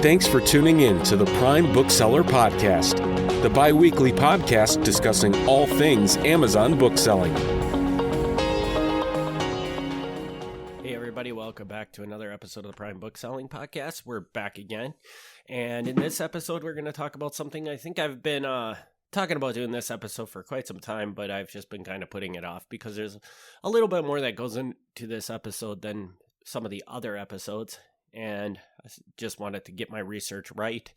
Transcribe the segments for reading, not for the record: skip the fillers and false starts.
Thanks for tuning in to the Prime Bookseller Podcast, the bi-weekly podcast discussing all things Amazon bookselling. Hey everybody, welcome back to another episode of the Prime Bookselling Podcast. We're back again, and in this episode we're going to talk about something I think I've been talking about doing this episode for quite some time, but I've just been kind of putting it off because there's a little bit more that goes into this episode than some of the other episodes. And I just wanted to get my research right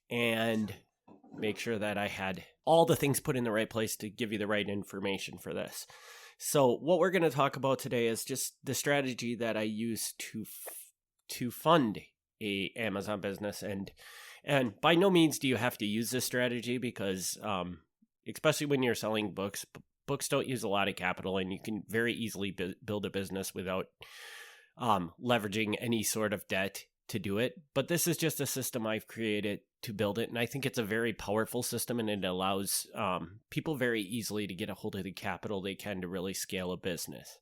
and make sure that I had all the things put in the right place to give you the right information for this. So what we're going to talk about today is just the strategy that I use to fund a Amazon business. And by no means do you have to use this strategy because especially when you're selling books don't use a lot of capital, and you can very easily build a business without leveraging any sort of debt to do it. But this is just a system I've created to build it. And I think it's a very powerful system, and it allows people very easily to get a hold of the capital they can to really scale a business.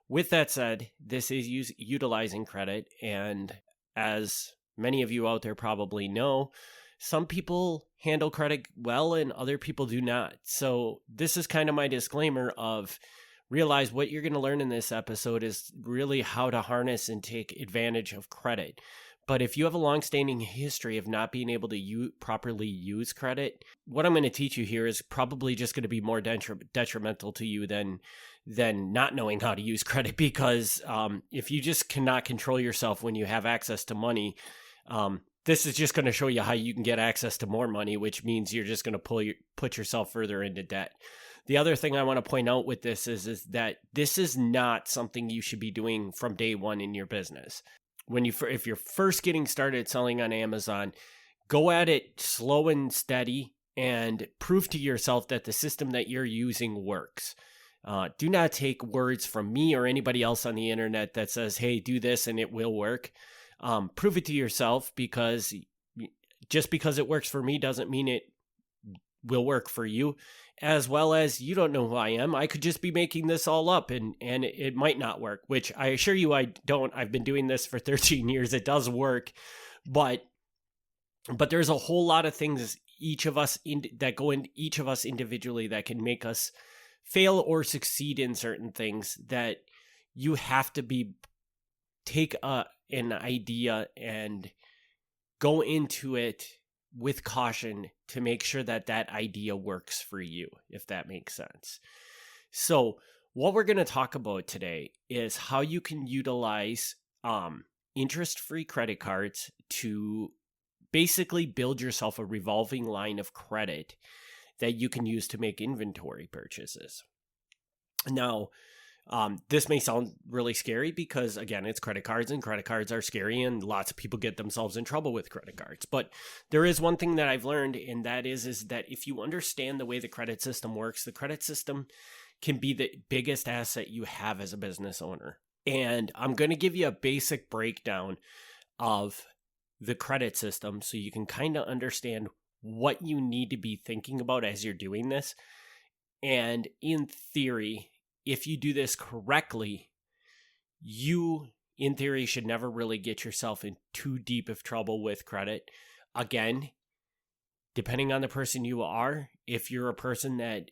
With that said, this is utilizing credit. And as many of you out there probably know, some people handle credit well and other people do not. So this is kind of my disclaimer of realize what you're going to learn in this episode is really how to harness and take advantage of credit. But if you have a long-standing history of not being able to properly use credit, what I'm going to teach you here is probably just going to be more detrimental to you than not knowing how to use credit. Because if you just cannot control yourself when you have access to money, this is just going to show you how you can get access to more money, which means you're just going to put yourself further into debt. The other thing I want to point out with this is that this is not something you should be doing from day one in your business. If you're first getting started selling on Amazon, go at it slow and steady and prove to yourself that the system that you're using works. Do not take words from me or anybody else on the internet that says, hey, do this and it will work. Prove it to yourself, because just because it works for me doesn't mean it will work for you. As well as, you don't know who I am. I could just be making this all up and it might not work, which I assure you I don't. I've been doing this for 13 years. It does work, but there's a whole lot of things that go in each of us individually that can make us fail or succeed in certain things, that you have to take an idea and go into it with caution to make sure that idea works for you, if that makes sense. So what we're going to talk about today is how you can utilize interest-free credit cards to basically build yourself a revolving line of credit that you can use to make inventory purchases. Now, this may sound really scary because, again, it's credit cards, and credit cards are scary, and lots of people get themselves in trouble with credit cards. But there is one thing that I've learned, and that is that if you understand the way the credit system works, the credit system can be the biggest asset you have as a business owner. And I'm going to give you a basic breakdown of the credit system so you can kind of understand what you need to be thinking about as you're doing this. And in theory, if you do this correctly, you, in theory, should never really get yourself in too deep of trouble with credit. Again, depending on the person you are, if you're a person that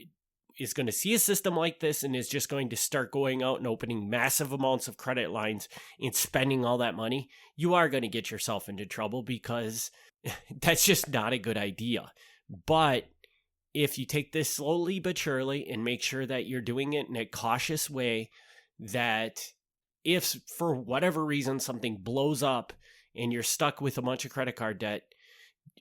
is going to see a system like this and is just going to start going out and opening massive amounts of credit lines and spending all that money, you are going to get yourself into trouble, because that's just not a good idea. But if you take this slowly but surely and make sure that you're doing it in a cautious way, that if for whatever reason something blows up and you're stuck with a bunch of credit card debt,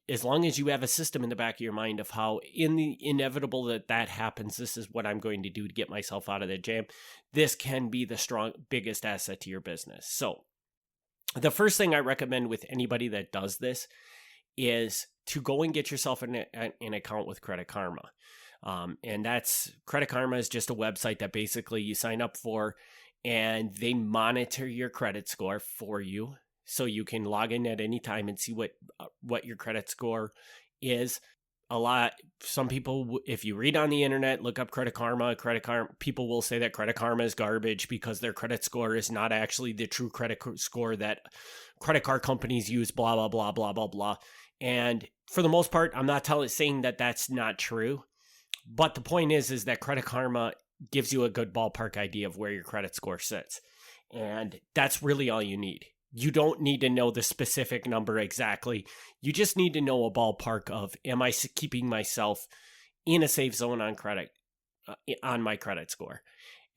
as long as you have a system in the back of your mind of how, in the inevitable that happens, this is what I'm going to do to get myself out of the jam, this can be the biggest asset to your business. So the first thing I recommend with anybody that does this is to go and get yourself an account with Credit Karma. And Credit Karma is just a website that basically you sign up for, and they monitor your credit score for you. So you can log in at any time and see what your credit score is. some people, if you read on the internet, look up Credit Karma, people will say that Credit Karma is garbage because their credit score is not actually the true credit score that credit card companies use, blah, blah, blah, blah, blah, blah. And for the most part, I'm not saying that that's not true. But the point is that Credit Karma gives you a good ballpark idea of where your credit score sits. And that's really all you need. You don't need to know the specific number exactly. You just need to know a ballpark of, am I keeping myself in a safe zone on credit, on my credit score?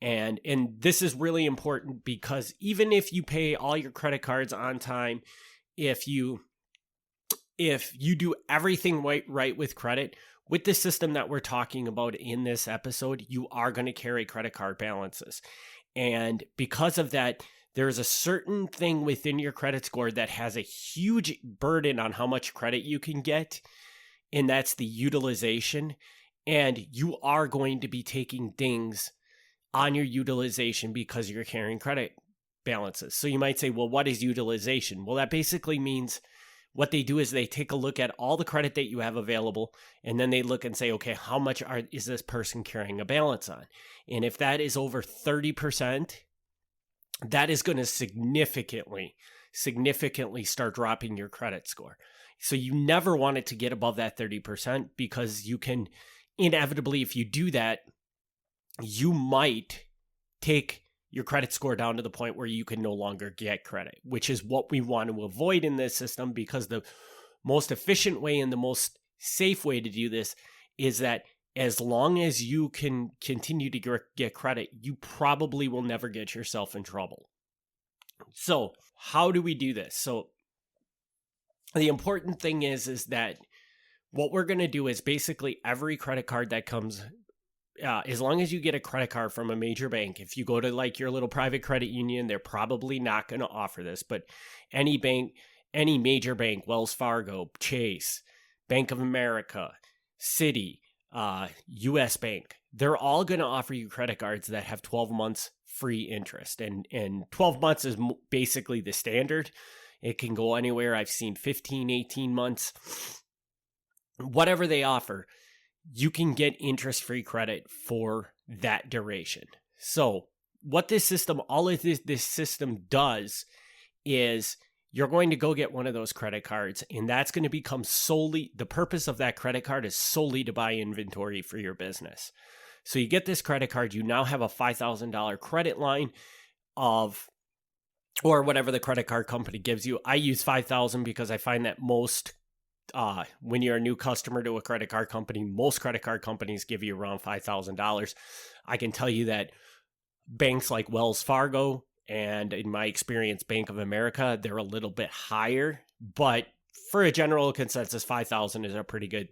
And this is really important because even if you pay all your credit cards on time, if you do everything right with credit, with the system that we're talking about in this episode, you are going to carry credit card balances. And because of that, there's a certain thing within your credit score that has a huge burden on how much credit you can get, and that's the utilization. And you are going to be taking things on your utilization because you're carrying credit balances. So you might say, well, what is utilization? Well, that basically means what they do is they take a look at all the credit that you have available, and then they look and say, okay, how much is this person carrying a balance on? And if that is over 30%, that is going to significantly start dropping your credit score. So you never want it to get above that 30% because you can inevitably, if you do that, you might take your credit score down to the point where you can no longer get credit, which is what we want to avoid in this system, because the most efficient way and the most safe way to do this is that as long as you can continue to get credit, you probably will never get yourself in trouble. So how do we do this? So the important thing is that what we're going to do is basically every credit card that comes, as long as you get a credit card from a major bank, if you go to like your little private credit union, they're probably not going to offer this, but any bank, any major bank, Wells Fargo, Chase, Bank of America, Citi, US Bank, they're all going to offer you credit cards that have 12 months free interest. And 12 months is basically the standard. It can go anywhere. I've seen 15, 18 months, whatever they offer, you can get interest-free credit for that duration. So what this system, all of this system does is you're going to go get one of those credit cards, and that's going to become solely, the purpose of that credit card is solely to buy inventory for your business. So you get this credit card, you now have a $5,000 credit line of, or whatever the credit card company gives you. I use $5,000 because I find that most, when you're a new customer to a credit card company, most credit card companies give you around $5,000. I can tell you that banks like Wells Fargo, and in my experience, Bank of America, they're a little bit higher, but for a general consensus, $5,000 is a pretty good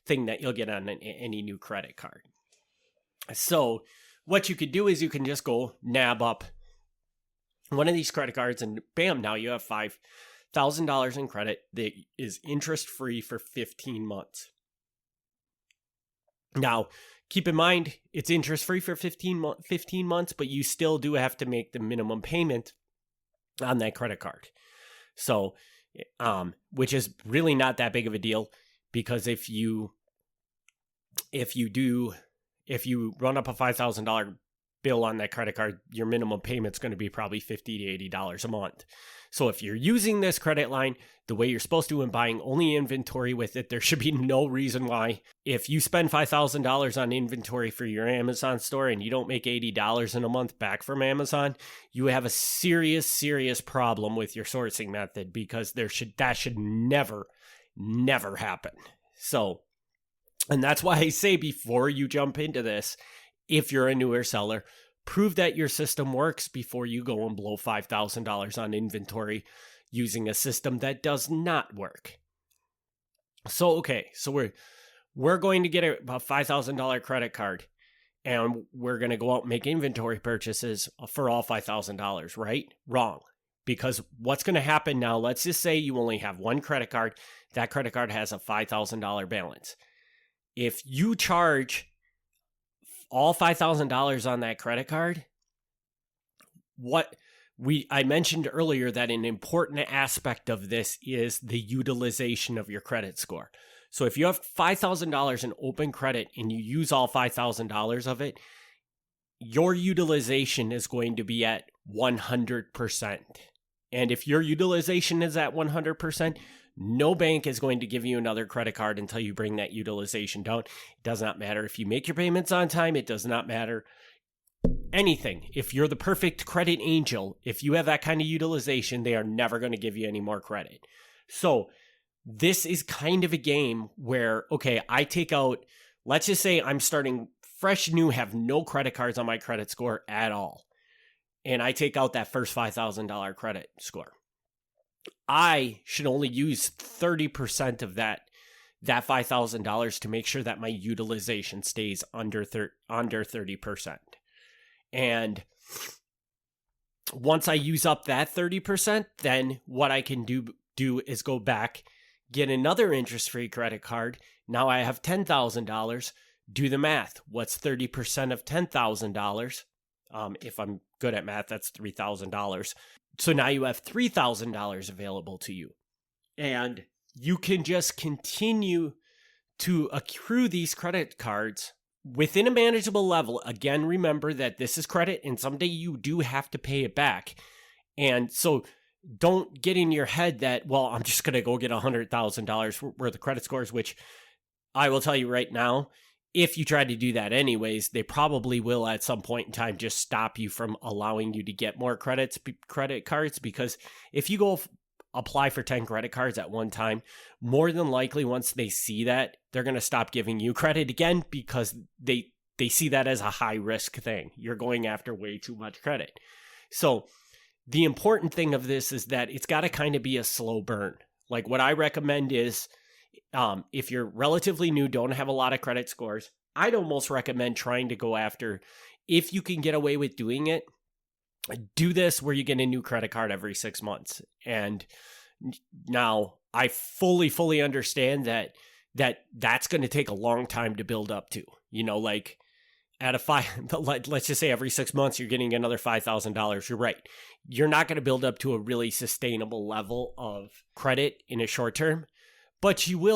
thing that you'll get on any new credit card. So what you could do is you can just go nab up one of these credit cards and bam, now you have $5,000 in credit that is interest-free for 15 months. Now, keep in mind, it's interest-free for 15 months, but you still do have to make the minimum payment on that credit card. So, which is really not that big of a deal, because if you run up a $5,000 bill on that credit card, your minimum payment's going to be probably $50 to $80 a month. So if you're using this credit line the way you're supposed to and buying only inventory with it, there should be no reason why. If you spend $5,000 on inventory for your Amazon store and you don't make $80 in a month back from Amazon, you have a serious problem with your sourcing method, because that should never happen. So, and that's why I say, before you jump into this, if you're a newer seller, prove that your system works before you go and blow $5,000 on inventory using a system that does not work. So, okay, so we're going to get a $5,000 credit card, and we're going to go out and make inventory purchases for all $5,000, right? Wrong. Because what's going to happen now, let's just say you only have one credit card. That credit card has a $5,000 balance. If you charge all $5,000 on that credit card, I mentioned earlier that an important aspect of this is the utilization of your credit score. So if you have $5,000 in open credit and you use all $5,000 of it, your utilization is going to be at 100%. And if your utilization is at 100%, no bank is going to give you another credit card until you bring that utilization down. It does not matter if you make your payments on time. It does not matter anything. If you're the perfect credit angel, if you have that kind of utilization, they are never going to give you any more credit. So this is kind of a game where, okay, I take out, let's just say I'm starting fresh new, have no credit cards on my credit score at all. And I take out that first $5,000 credit score. I should only use 30% of that $5,000 to make sure that my utilization stays under 30%. And once I use up that 30%, then what I can do is go back, get another interest-free credit card. Now I have $10,000. Do the math. What's 30% of $10,000? If I'm good at math, that's $3,000. So now you have $3,000 available to you. And you can just continue to accrue these credit cards within a manageable level. Again, remember that this is credit and someday you do have to pay it back. And so don't get in your head that, well, I'm just going to go get $100,000 worth of credit scores, which I will tell you right now, if you try to do that anyways, they probably will at some point in time just stop you from allowing you to get more credit cards, because if you go apply for 10 credit cards at one time, more than likely once they see that, they're going to stop giving you credit again, because they see that as a high risk thing. You're going after way too much credit. So the important thing of this is that it's got to kind of be a slow burn. Like what I recommend is, if you're relatively new, don't have a lot of credit scores, I'd almost recommend trying to go after, if you can get away with doing it, do this where you get a new credit card every 6 months. And now I fully understand that's going to take a long time to build up to, like at let's just say every 6 months, you're getting another $5,000. You're right. You're not going to build up to a really sustainable level of credit in a short term. But you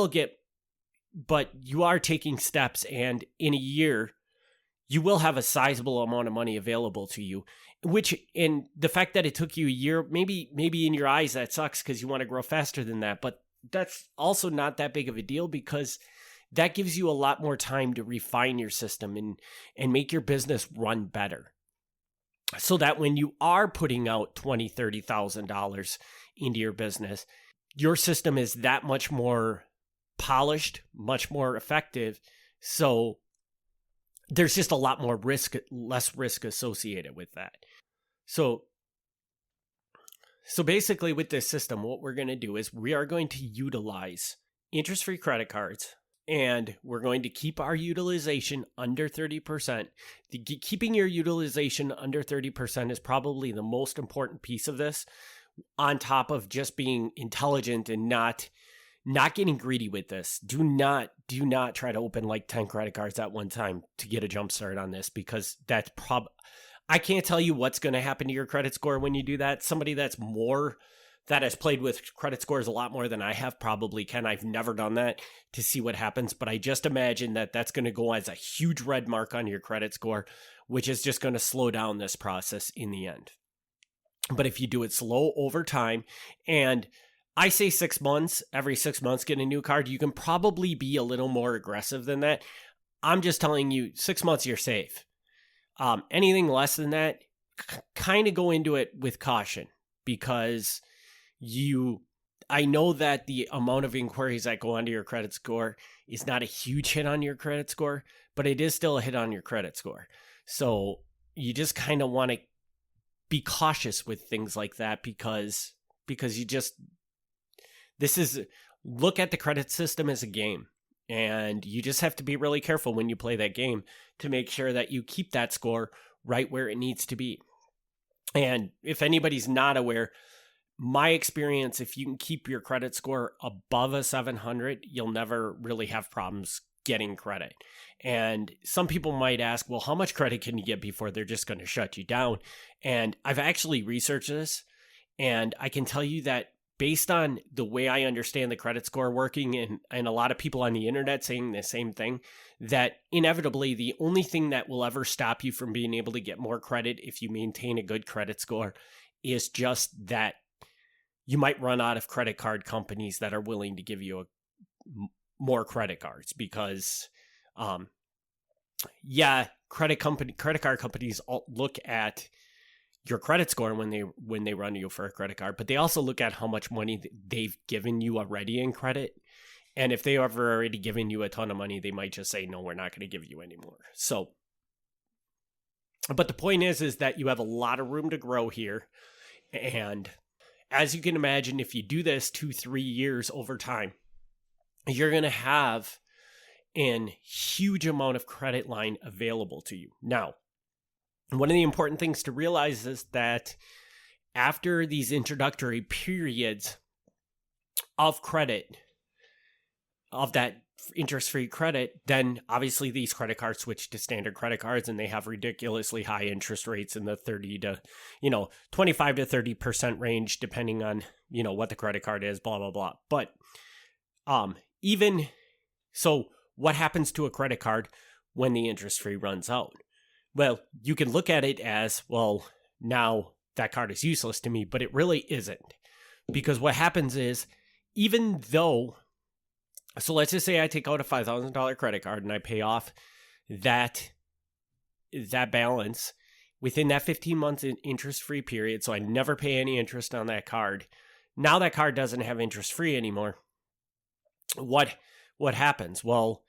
are taking steps, and in a year, you will have a sizable amount of money available to you, and the fact that it took you a year, maybe in your eyes, that sucks because you want to grow faster than that, but that's also not that big of a deal, because that gives you a lot more time to refine your system and make your business run better. So that when you are putting out $20,000, $30,000 into your business, your system is that much more polished, much more effective. So there's just a lot more less risk associated with that. So basically with this system, what we're going to do is we are going to utilize interest-free credit cards, and we're going to keep our utilization under 30%. Keeping your utilization under 30% is probably the most important piece of this, on top of just being intelligent and not getting greedy with this. Do not try to open like 10 credit cards at one time to get a jump start on this, because that's I can't tell you what's going to happen to your credit score when you do that. Somebody that has played with credit scores a lot more than I have probably can. I've never done that to see what happens, but I just imagine that that's going to go as a huge red mark on your credit score, which is just going to slow down this process in the end. But if you do it slow over time, and I say 6 months, every 6 months get a new card, you can probably be a little more aggressive than that. I'm just telling you, 6 months, you're safe. Anything less than that, kind of go into it with caution, because I know that the amount of inquiries that go onto your credit score is not a huge hit on your credit score, but it is still a hit on your credit score. So you just kind of want to be cautious with things like that, because look at the credit system as a game, and you just have to be really careful when you play that game to make sure that you keep that score right where it needs to be. And if anybody's not aware, my experience, if you can keep your credit score above a 700, you'll never really have problems getting credit. And some people might ask, well, how much credit can you get before they're just going to shut you down? And I've actually researched this, and I can tell you that based on the way I understand the credit score working, and a lot of people on the internet saying the same thing, that inevitably the only thing that will ever stop you from being able to get more credit if you maintain a good credit score is just that you might run out of credit card companies that are willing to give you more credit cards, because credit card companies all look at your credit score when they run you for a credit card, but they also look at how much money they've given you already in credit. And if they have already given you a ton of money, they might just say, no, we're not going to give you any more. So, but the point is that you have a lot of room to grow here. And as you can imagine, if you do this 2-3 years over time, you're going to have a huge amount of credit line available to you. Now, one of the important things to realize is that after these introductory periods of credit, of that interest-free credit, then obviously these credit cards switch to standard credit cards, and they have ridiculously high interest rates in the 25 to 30% range, depending on, what the credit card is, blah, blah, blah. But even so, what happens to a credit card when the interest-free runs out? Well, you can look at it as, well, now that card is useless to me, but it really isn't. Because what happens is, even though, so let's just say I take out a $5,000 credit card and I pay off that balance within that 15 months interest-free period, so I never pay any interest on that card. Now that card doesn't have interest-free anymore. What happens? Well,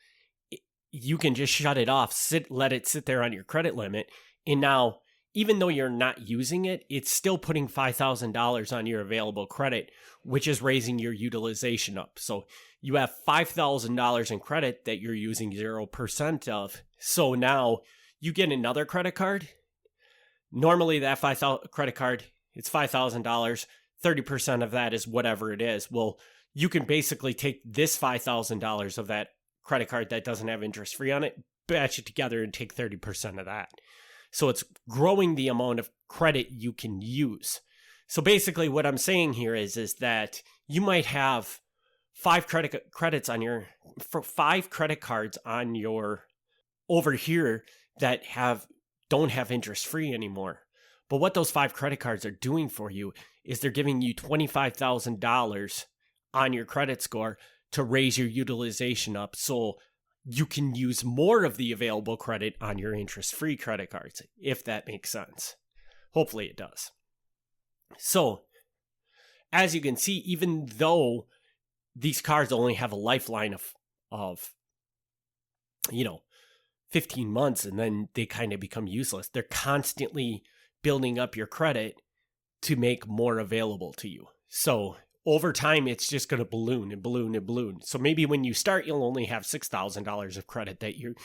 you can just shut it off, let it sit there on your credit limit, and now, even though you're not using it, it's still putting $5,000 on your available credit, which is raising your utilization up. So you have $5,000 in credit that you're using 0% of. So now you get another credit card. Normally that credit card, it's $5,000. 30% of that is whatever it is. Well, you can basically take this $5,000 of that credit card that doesn't have interest free on it, batch it together and take 30% of that. So it's growing the amount of credit you can use. So basically what I'm saying here is that you might have 5 credit cards on your over here that don't have interest free anymore. But what those 5 credit cards are doing for you is they're giving you $25,000 on your credit score to raise your utilization up, so you can use more of the available credit on your interest-free credit cards, if that makes sense. Hopefully it does. So, as you can see, even though these cards only have a lifeline of 15 months and then they kind of become useless, they're constantly building up your credit to make more available to you. So over time, it's just going to balloon and balloon and balloon. So maybe when you start, you'll only have $6,000 of credit that you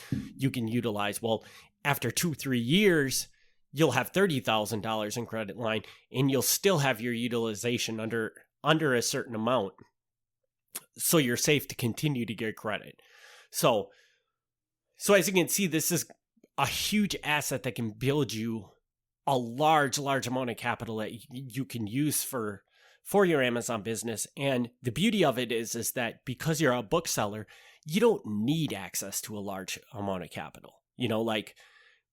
can utilize. Well, after 2-3 years, you'll have $30,000 in credit line, and you'll still have your utilization under a certain amount. So you're safe to continue to get credit. So as you can see, this is a huge asset that can build you a large amount of capital that you can use for your Amazon business. And the beauty of it is that because you're a bookseller, you don't need access to a large amount of capital. Like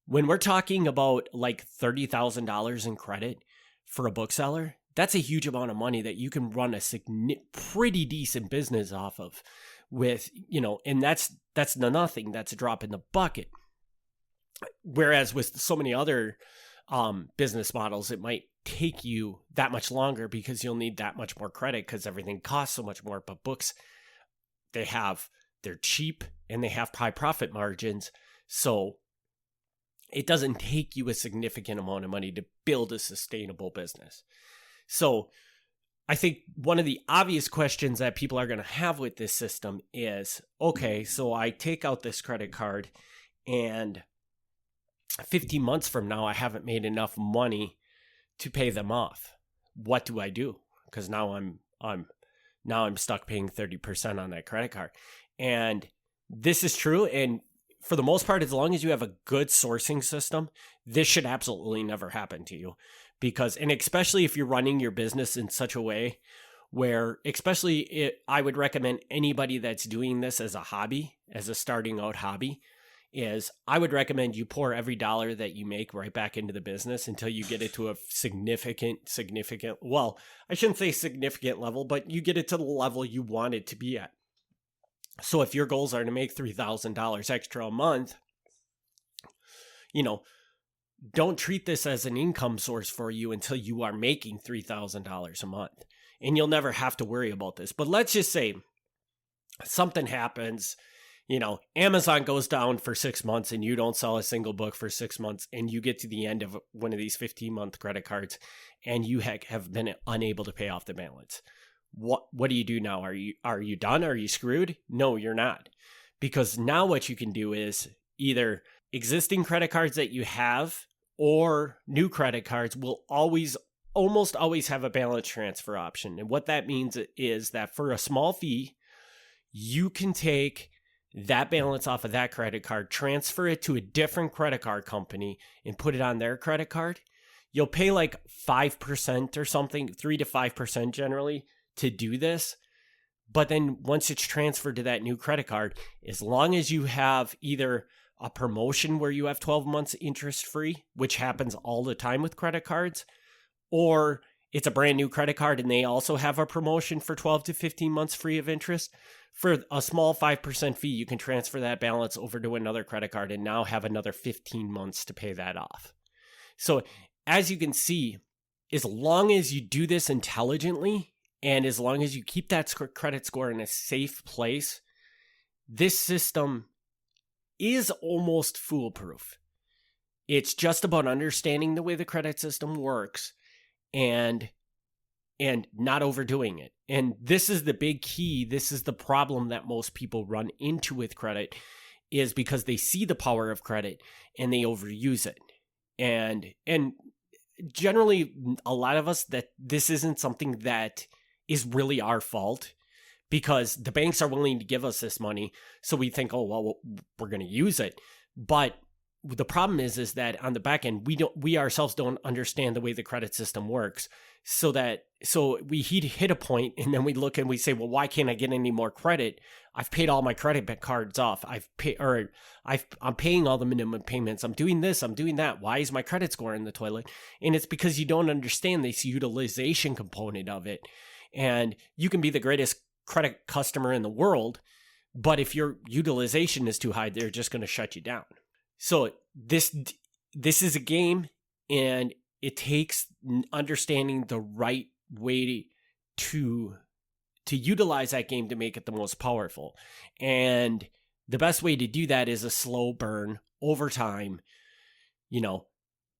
when we're talking about like $30,000 in credit for a bookseller, that's a huge amount of money that you can run a pretty decent business off of with, and that's nothing. That's a drop in the bucket. Whereas with so many other business models, it might take you that much longer because you'll need that much more credit because everything costs so much more. But books, they're cheap and they have high profit margins. So it doesn't take you a significant amount of money to build a sustainable business. So I think one of the obvious questions that people are going to have with this system is, okay, so I take out this credit card and 15 months from now, I haven't made enough money to pay them off. What do I do? Because now I'm stuck paying 30% on that credit card. And this is true. And for the most part, as long as you have a good sourcing system, this should absolutely never happen to you. And especially if you're running your business in such a way where I would recommend anybody that's doing this as a hobby, as a starting out hobby, is I would recommend you pour every dollar that you make right back into the business until you get it to a significant, well, I shouldn't say significant level, but you get it to the level you want it to be at. So if your goals are to make $3,000 extra a month, don't treat this as an income source for you until you are making $3,000 a month. And you'll never have to worry about this. But let's just say something happens, Amazon goes down for 6 months and you don't sell a single book for 6 months, and you get to the end of one of these 15-month credit cards and you have been unable to pay off the balance. What do you do now? Are you done? Are you screwed? No, you're not. Because now what you can do is either existing credit cards that you have or new credit cards will almost always have a balance transfer option. And what that means is that for a small fee, you can take that balance off of that credit card, transfer it to a different credit card company, and put it on their credit card. You'll pay like 5% or something, 3 to 5% generally to do this. But then once it's transferred to that new credit card, as long as you have either a promotion where you have 12 months interest free, which happens all the time with credit cards, or it's a brand new credit card and they also have a promotion for 12 to 15 months free of interest, for a small 5% fee, you can transfer that balance over to another credit card and now have another 15 months to pay that off. So as you can see, as long as you do this intelligently, and as long as you keep that credit score in a safe place, this system is almost foolproof. It's just about understanding the way the credit system works and not overdoing it. And this is the big key. This is the problem that most people run into with credit, is because they see the power of credit and they overuse it. And generally, a lot of us, that this isn't something that is really our fault, because the banks are willing to give us this money. So we think, oh, well, we're going to use it. But the problem is that on the back end, we ourselves don't understand the way the credit system works. So we hit a point and then we look and we say, well, why can't I get any more credit? I've paid all my credit cards off. I'm paying all the minimum payments. I'm doing this, I'm doing that. Why is my credit score in the toilet? And it's because you don't understand this utilization component of it. And you can be the greatest credit customer in the world, but if your utilization is too high, they're just going to shut you down. So this is a game, and it takes understanding the right way to utilize that game to make it the most powerful. And the best way to do that is a slow burn over time,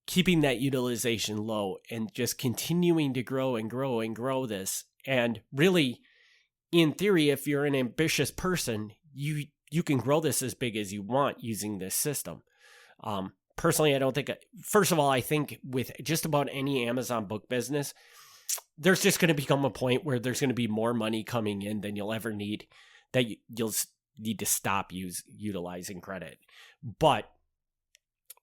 keeping that utilization low and just continuing to grow and grow and grow this. And really, in theory, if you're an ambitious person, you can grow this as big as you want using this system. Personally, I don't think, first of all, I think with just about any Amazon book business, there's just going to become a point where there's going to be more money coming in than you'll ever need, that you'll need to stop utilizing credit. But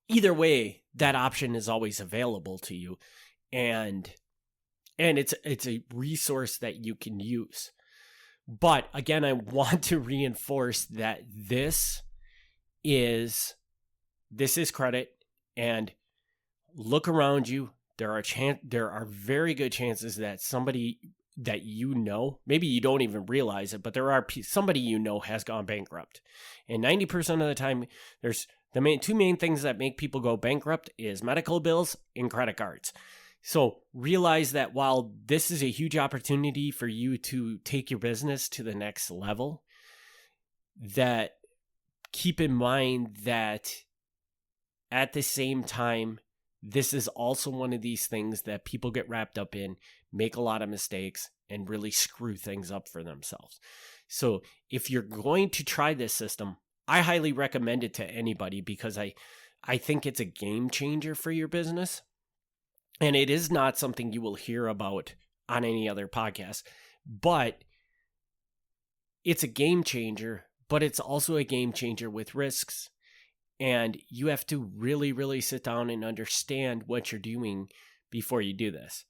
either way, that option is always available to you. And it's a resource that you can use. But again, I want to reinforce that this is credit, and look around you. There are very good chances that somebody that maybe you don't even realize it, but there are somebody has gone bankrupt. And 90% of the time, there's two main things that make people go bankrupt is medical bills and credit cards. So realize that while this is a huge opportunity for you to take your business to the next level, that keep in mind that at the same time, this is also one of these things that people get wrapped up in, make a lot of mistakes, and really screw things up for themselves. So if you're going to try this system, I highly recommend it to anybody, because I think it's a game changer for your business. And it is not something you will hear about on any other podcast, but it's a game changer, but it's also a game changer with risks. And you have to really, really sit down and understand what you're doing before you do this.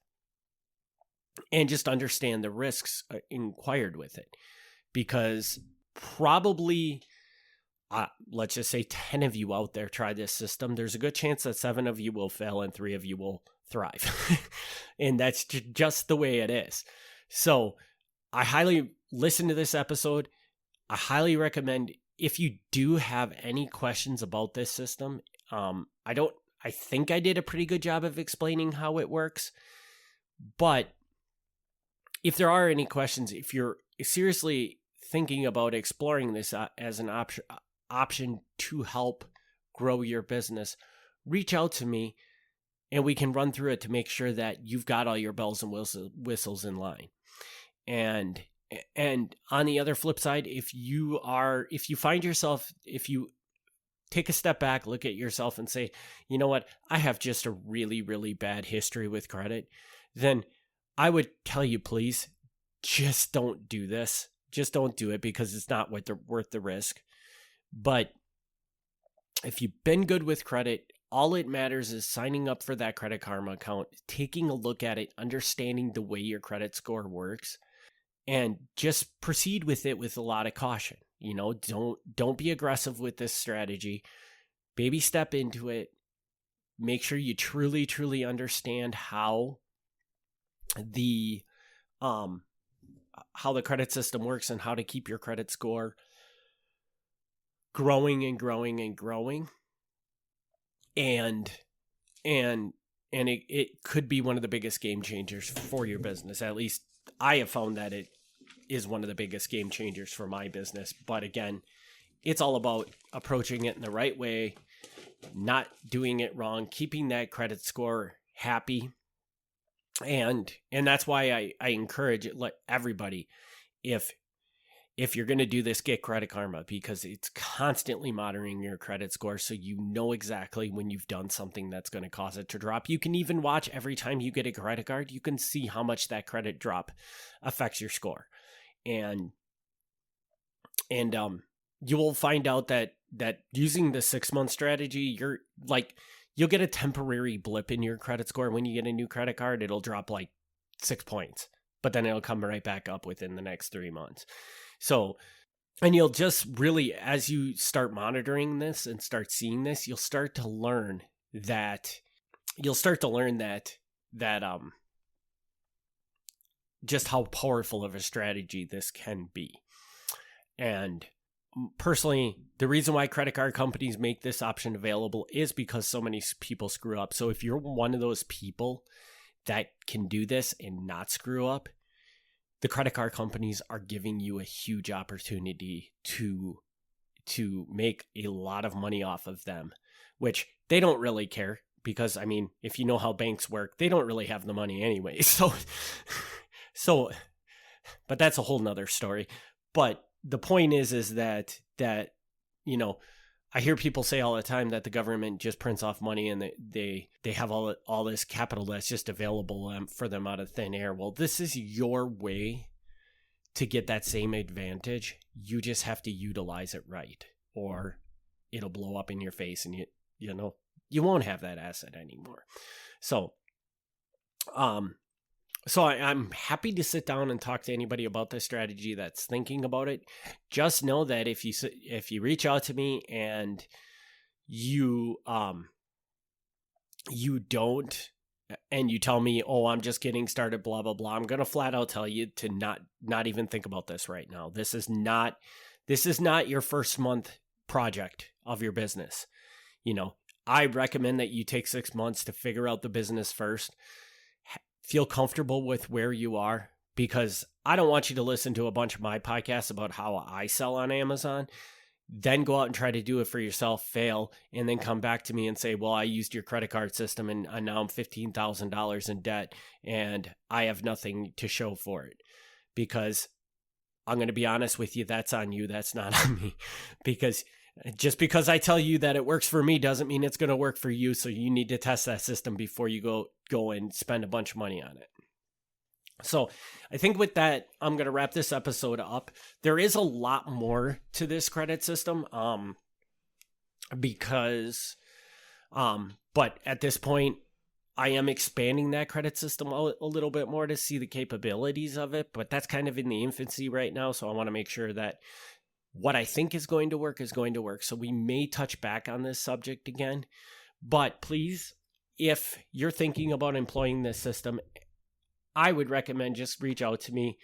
and just understand the risks inquired with it. Because probably, let's just say 10 of you out there try this system. There's a good chance that 7 of you will fail and 3 of you will thrive. And that's just the way it is. So I highly listen to this episode. I highly recommend, if you do have any questions about this system, I think I did a pretty good job of explaining how it works. But if there are any questions, if you're seriously thinking about exploring this as an option to help grow your business, reach out to me and we can run through it to make sure that you've got all your bells and whistles in line. And on the other flip side, if you take a step back, look at yourself and say, you know what, I have just a really, really bad history with credit, then I would tell you, please, just don't do this. Just don't do it, because it's not worth the risk. But if you've been good with credit, all it matters is signing up for that Credit Karma account, taking a look at it, understanding the way your credit score works, and just proceed with it with a lot of caution. You know, don't be aggressive with this strategy. Baby step into it. Make sure you truly, truly understand how the credit system works and how to keep your credit score growing and growing and growing. And it could be one of the biggest game changers for your business. At least I have found that it is one of the biggest game changers for my business. But again, it's all about approaching it in the right way, not doing it wrong, keeping that credit score happy. And that's why I encourage it, let everybody, if you're going to do this, get Credit Karma, because it's constantly monitoring your credit score, so you know exactly when you've done something that's going to cause it to drop. You can even watch every time you get a credit card, you can see how much that credit drop affects your score. And you will find out that using the 6-month strategy, you'll get a temporary blip in your credit score. When you get a new credit card, it'll drop like 6 points, but then it'll come right back up within the next 3 months. So, and you'll just really, as you start monitoring this and start seeing this, you'll start to learn that just how powerful of a strategy this can be. And personally, the reason why credit card companies make this option available is because so many people screw up. So if you're one of those people that can do this and not screw up, the credit card companies are giving you a huge opportunity to make a lot of money off of them, which they don't really care, because, I mean, if you know how banks work, they don't really have the money anyway. So, but that's a whole nother story. But the point is that, you know, I hear people say all the time that the government just prints off money and they have all this capital that's just available for them out of thin air. Well, this is your way to get that same advantage. You just have to utilize it right, or it'll blow up in your face and you won't have that asset anymore. So, I'm happy to sit down and talk to anybody about this strategy that's thinking about it. Just know that if you reach out to me and you don't, and you tell me, oh, I'm just getting started, blah, blah, blah, I'm going to flat out tell you to not even think about this right now. This is not your first month project of your business. You know, I recommend that you take 6 months to figure out the business first. Feel comfortable with where you are, because I don't want you to listen to a bunch of my podcasts about how I sell on Amazon, then go out and try to do it for yourself, fail, and then come back to me and say, well, I used your credit card system and now I'm $15,000 in debt and I have nothing to show for it. Because I'm going to be honest with you, that's on you. That's not on me. Because just because I tell you that it works for me doesn't mean it's going to work for you. So you need to test that system before you go and spend a bunch of money on it. So I think with that, I'm going to wrap this episode up. There is a lot more to this credit system, but at this point, I am expanding that credit system a little bit more to see the capabilities of it, but that's kind of in the infancy right now. So I want to make sure that what I think is going to work is going to work. So we may touch back on this subject again, but please, if you're thinking about employing this system, I would recommend just reach out to me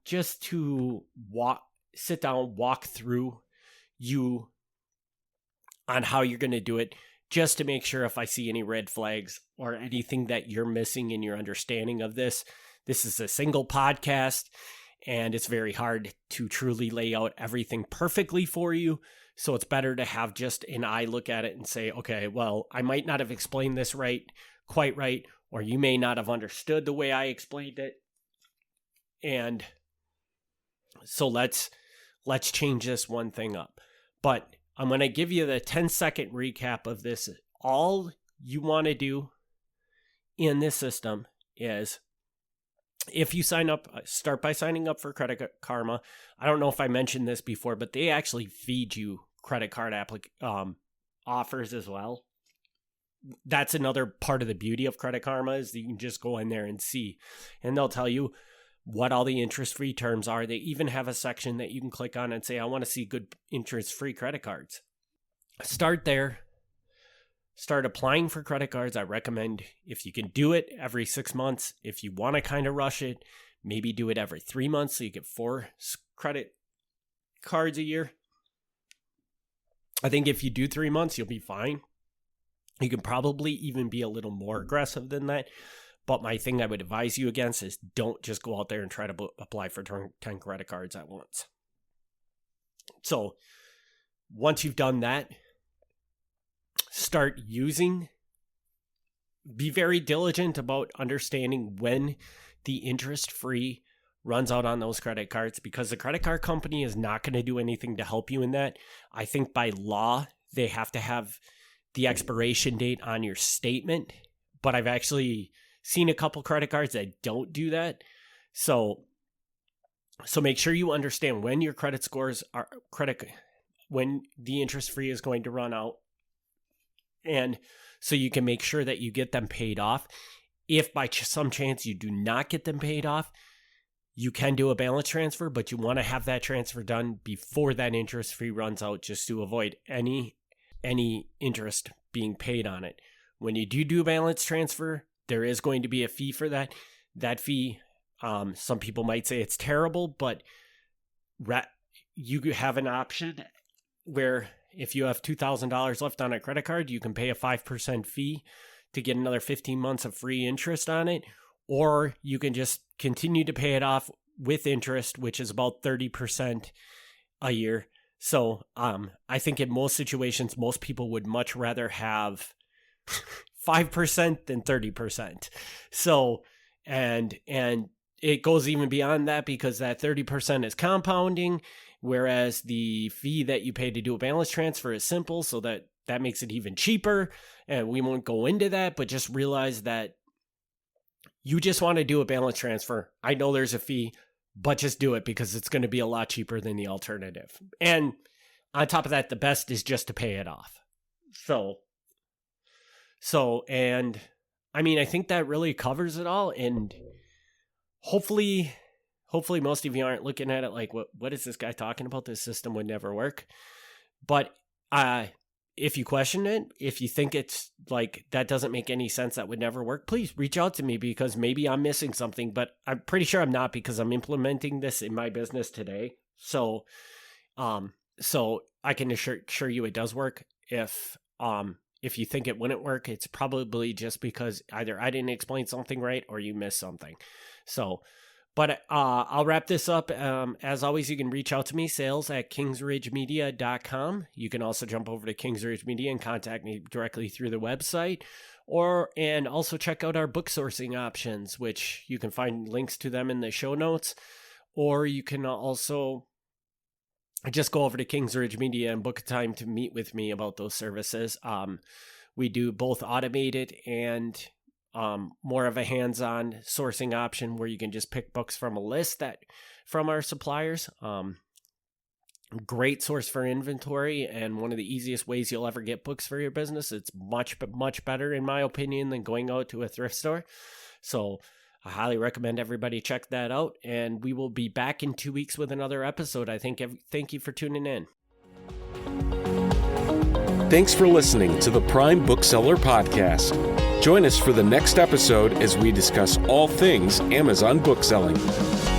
just to sit down, walk through you on how you're going to do it, just to make sure if I see any red flags or anything that you're missing in your understanding of this. This is a single podcast, and it's very hard to truly lay out everything perfectly for you. So it's better to have just an eye look at it and say, okay, well, I might not have explained this quite right, or you may not have understood the way I explained it. And so let's change this one thing up. But I'm going to give you the 10-second recap of this. All you want to do in this system is, if you sign up, start by signing up for Credit Karma. I don't know if I mentioned this before, but they actually feed you credit card offers as well. That's another part of the beauty of Credit Karma, is that you can just go in there and see, and they'll tell you what all the interest-free terms are. They even have a section that you can click on and say, I want to see good interest-free credit cards. Start there. Start applying for credit cards. I recommend, if you can do it every 6 months, if you want to kind of rush it, maybe do it every 3 months so you get 4 credit cards a year. I think if you do 3 months, you'll be fine. You can probably even be a little more aggressive than that. But my thing I would advise you against is don't just go out there and try to apply for 10 credit cards at once. So once you've done that, start using. Be very diligent about understanding when the interest-free runs out on those credit cards, because the credit card company is not going to do anything to help you in that. I think by law, they have to have the expiration date on your statement, but I've actually seen a couple credit cards that don't do that. So make sure you understand when your credit scores are when the interest free is going to run out, and so you can make sure that you get them paid off. If by some chance you do not get them paid off, you can do a balance transfer, but you want to have that transfer done before that interest free runs out, just to avoid any interest being paid on it. When you do a balance transfer, there is going to be a fee for that. That fee, some people might say it's terrible, but you have an option where if you have $2,000 left on a credit card, you can pay a 5% fee to get another 15 months of free interest on it, or you can just continue to pay it off with interest, which is about 30% a year. So I think in most situations, most people would much rather have 5% than 30%. So, and it goes even beyond that, because that 30% is compounding, whereas the fee that you pay to do a balance transfer is simple. So that makes it even cheaper. And we won't go into that, but just realize that you just want to do a balance transfer. I know there's a fee, but just do it, because it's going to be a lot cheaper than the alternative. And on top of that, the best is just to pay it off. And I mean, I think that really covers it all. And hopefully most of you aren't looking at it like, what is this guy talking about? This system would never work. But if you question it, if you think it's like, that doesn't make any sense, that would never work, please reach out to me, because maybe I'm missing something, but I'm pretty sure I'm not, because I'm implementing this in my business today. So I can assure you it does work. If you think it wouldn't work, it's probably just because either I didn't explain something right or you missed something. So, but I'll wrap this up. As always, you can reach out to me, sales@kingsridgemedia.com. You can also jump over to Kings Ridge Media and contact me directly through the website, and also check out our book sourcing options, which you can find links to them in the show notes, or you can also just go over to Kings Ridge Media and book a time to meet with me about those services. We do both automated and more of a hands-on sourcing option, where you can just pick books from a list from our suppliers. great source for inventory and one of the easiest ways you'll ever get books for your business. It's much better, in my opinion, than going out to a thrift store. So I highly recommend everybody check that out. And we will be back in 2 weeks with another episode. Thank you for tuning in. Thanks for listening to the Prime Bookseller Podcast. Join us for the next episode as we discuss all things Amazon bookselling.